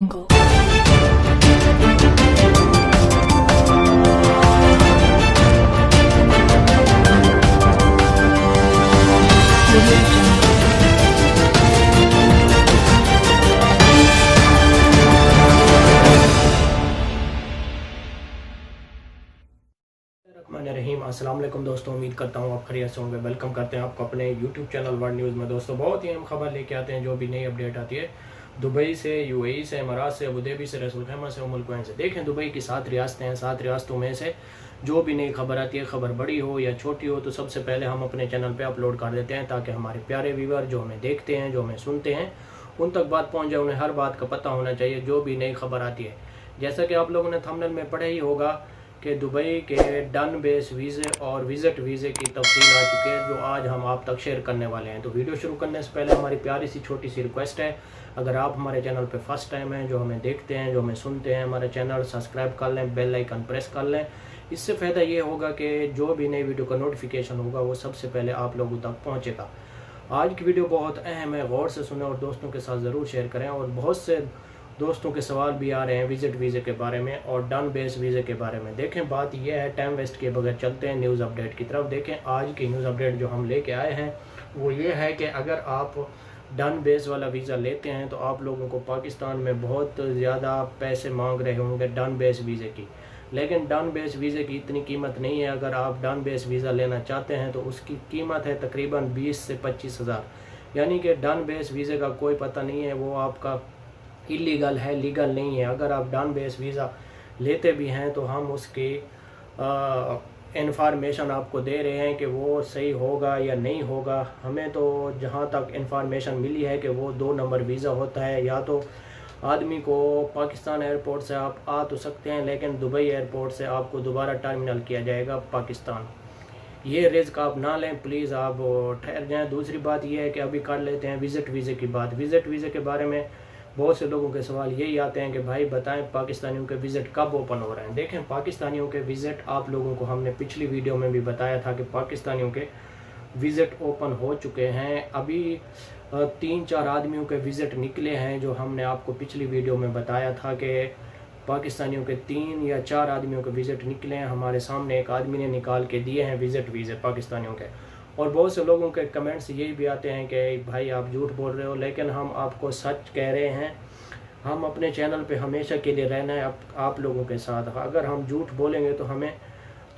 Go. रहीम अस्सलाम वालेकुम दोस्तों, उम्मीद करता हूँ आप खैरियत से होंगे। वेलकम करते हैं आपको अपने यूट्यूब चैनल वर्ल्ड न्यूज़ में। दोस्तों बहुत ही अहम खबर लेके आते हैं, जो भी नई अपडेट आती है दुबई से, यूएई से, इमारात से, अबूधाबी से, रसूल खैमा से, उमुल कुवैन से। देखें दुबई की 7 रियासतें हैं। 7 रियासतों में से जो भी नई खबर आती है, खबर बड़ी हो या छोटी हो, तो सबसे पहले हम अपने चैनल पर अपलोड कर देते हैं, ताकि हमारे प्यारे व्यूअर जो हमें देखते हैं, जो हमें सुनते हैं, उन तक बात पहुँच जाए। उन्हें हर बात का पता होना चाहिए जो भी नई खबर आती है। जैसा कि आप लोगों ने थंबनेल में पढ़ा ही होगा कि दुबई के डन बेस वीज़े और विज़िट वीज़े की तफसील आ चुकी है, जो आज हम आप तक शेयर करने वाले हैं। तो वीडियो शुरू करने से पहले हमारी प्यारी सी छोटी सी रिक्वेस्ट है, अगर आप हमारे चैनल पे फर्स्ट टाइम हैं, जो हमें देखते हैं, जो हमें सुनते हैं, हमारा चैनल सब्सक्राइब कर लें, बेल आइकन प्रेस कर लें। इससे फ़ायदा ये होगा कि जो भी नई वीडियो का नोटिफिकेशन होगा वो सबसे पहले आप लोगों तक पहुँचेगा। आज की वीडियो बहुत अहम है, गौर से सुने और दोस्तों के साथ ज़रूर शेयर करें। और बहुत से दोस्तों के सवाल भी आ रहे हैं विज़िट वीज़े के बारे में और डन बेस वीज़े के बारे में। देखें बात यह है, टाइम वेस्ट किए बगैर चलते हैं न्यूज़ अपडेट की तरफ। देखें आज की न्यूज़ अपडेट जो हम लेके आए हैं वो ये है कि अगर आप डन बेस वाला वीज़ा लेते हैं तो आप लोगों को पाकिस्तान में बहुत ज़्यादा पैसे मांग रहे होंगे डन बेस वीज़े की। लेकिन डन बेस वीज़े की इतनी कीमत नहीं है। अगर आप डन बेस वीज़ा लेना चाहते हैं तो उसकी कीमत है तकरीबन 20 से 25 हज़ार। यानी कि डन बेस वीज़े का कोई पता नहीं है, वो आपका इलीगल है, लीगल नहीं है। अगर आप डन बेस वीज़ा लेते भी हैं तो हम उसकी इंफॉर्मेशन आपको दे रहे हैं कि वो सही होगा या नहीं होगा। हमें तो जहाँ तक इंफॉर्मेशन मिली है कि वो 2 नंबर वीज़ा होता है। या तो आदमी को पाकिस्तान एयरपोर्ट से आप आ तो सकते हैं, लेकिन दुबई एयरपोर्ट से आपको दोबारा टर्मिनल किया जाएगा पाकिस्तान। ये रिस्क आप ना लें प्लीज़, आप ठहर जाएं। दूसरी बात यह है कि अभी कर लेते हैं विज़िट वीज़े की बात। विज़िट वीज़े के बारे में बहुत से लोगों के सवाल यही आते हैं कि भाई बताएं पाकिस्तानियों के विज़िट कब ओपन हो रहे हैं। देखें पाकिस्तानियों के विज़िट आप लोगों को हमने पिछली वीडियो में भी बताया था कि पाकिस्तानियों के विज़िट ओपन हो चुके हैं। अभी 3-4 आदमियों के विज़िट निकले हैं, जो हमने आपको पिछली वीडियो में बताया था कि पाकिस्तानियों के 3 या 4 आदमियों के विज़िट निकले हैं। हमारे सामने एक आदमी ने निकाल के दिए हैं विज़िट वीज़े पाकिस्तानियों के। और बहुत से लोगों के कमेंट्स यही भी आते हैं कि भाई आप झूठ बोल रहे हो, लेकिन हम आपको सच कह रहे हैं। हम अपने चैनल पे हमेशा के लिए रहना है आप लोगों के साथ। अगर हम झूठ बोलेंगे तो हमें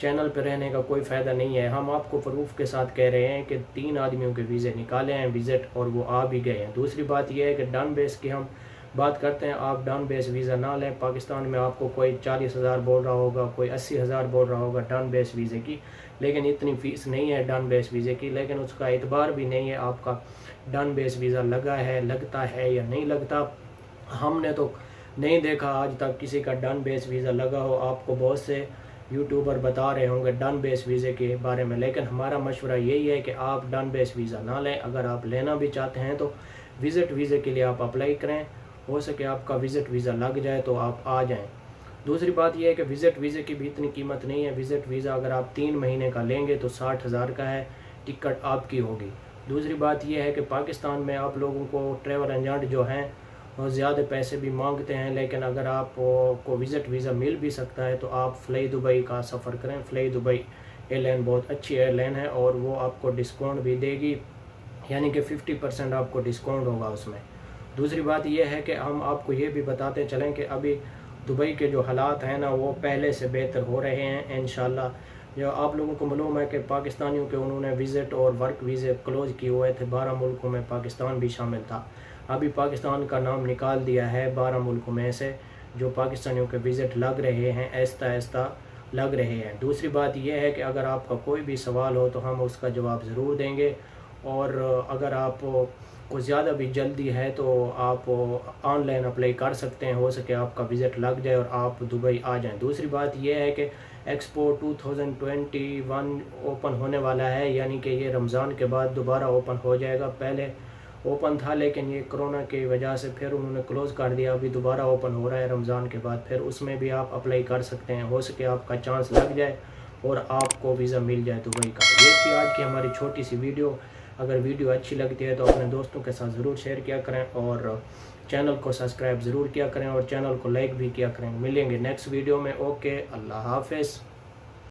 चैनल पे रहने का कोई फ़ायदा नहीं है। हम आपको प्रूफ के साथ कह रहे हैं कि 3 आदमियों के वीज़े निकाले हैं विज़िट और वो आ भी गए हैं। दूसरी बात यह है कि डन बेस की हम बात करते हैं। आप डन बेस वीज़ा ना लें। पाकिस्तान में आपको कोई 40 हज़ार बोल रहा होगा, कोई 80 हज़ार बोल रहा होगा डन बेस वीज़े की, लेकिन इतनी फ़ीस नहीं है डन बेस वीज़े की। लेकिन उसका एतबार भी नहीं है आपका डन बेस वीज़ा लगा है, लगता है या नहीं लगता। हमने तो नहीं देखा आज तक किसी का डन बेस वीज़ा लगा हो। आपको बहुत से यूट्यूबर बता रहे होंगे डन बेस वीज़े के बारे में, लेकिन हमारा मशवरा यही है कि आप डन बेस वीज़ा ना लें। अगर आप लेना भी चाहते हैं तो विज़िट वीज़े के लिए आप अप्लाई करें। हो सके आपका विज़िट वीज़ा लग जाए तो आप आ जाएं। दूसरी बात यह है कि विज़िट वीज़े की भी इतनी कीमत नहीं है। विज़िट वीज़ा अगर आप 3 महीने का लेंगे तो 60 हज़ार का है, टिकट आपकी होगी। दूसरी बात यह है कि पाकिस्तान में आप लोगों को ट्रैवल एजेंट जो हैं और ज़्यादा पैसे भी मांगते हैं, लेकिन अगर आपको विज़िट वीज़ा मिल भी सकता है तो आप फ्लाई दुबई का सफ़र करें। फ्लाई दुबई एयरलाइन बहुत अच्छी एयरलाइन है और वो आपको डिस्काउंट भी देगी, यानी कि 50% आपको डिस्काउंट होगा उसमें। दूसरी बात यह है कि हम आपको ये भी बताते चलें कि अभी दुबई के जो हालात हैं ना, वो पहले से बेहतर हो रहे हैं इंशाल्लाह। जो आप लोगों को मालूम है कि पाकिस्तानियों के उन्होंने विज़िट और वर्क वीज़े क्लोज़ किए हुए थे। 12 मुल्कों में पाकिस्तान भी शामिल था। अभी पाकिस्तान का नाम निकाल दिया है 12 मुल्कों में से, जो पाकिस्तानियों के विज़िट लग रहे हैं, आहिस्ता आहिस्ता लग रहे हैं। दूसरी बात यह है कि अगर आपका कोई भी सवाल हो तो हम उसका जवाब ज़रूर देंगे। और अगर आप को ज़्यादा भी जल्दी है तो आप ऑनलाइन अप्लाई कर सकते हैं। हो सके आपका विज़िट लग जाए और आप दुबई आ जाएं। दूसरी बात यह है कि एक्सपो 2021 ओपन होने वाला है, यानी कि ये रमज़ान के बाद दोबारा ओपन हो जाएगा। पहले ओपन था लेकिन ये कोरोना की वजह से फिर उन्होंने क्लोज़ कर दिया। अभी दोबारा ओपन हो रहा है रमज़ान के बाद, फिर उसमें भी आप अप्लाई कर सकते हैं। हो सके आपका चांस लग जाए और आपको वीज़ा मिल जाए दुबई का। ये थी आज की हमारी छोटी सी वीडियो। अगर वीडियो अच्छी लगती है तो अपने दोस्तों के साथ ज़रूर शेयर किया करें और चैनल को सब्सक्राइब ज़रूर किया करें और चैनल को लाइक भी किया करें। मिलेंगे नेक्स्ट वीडियो में। ओके, अल्लाह हाफ़िज़।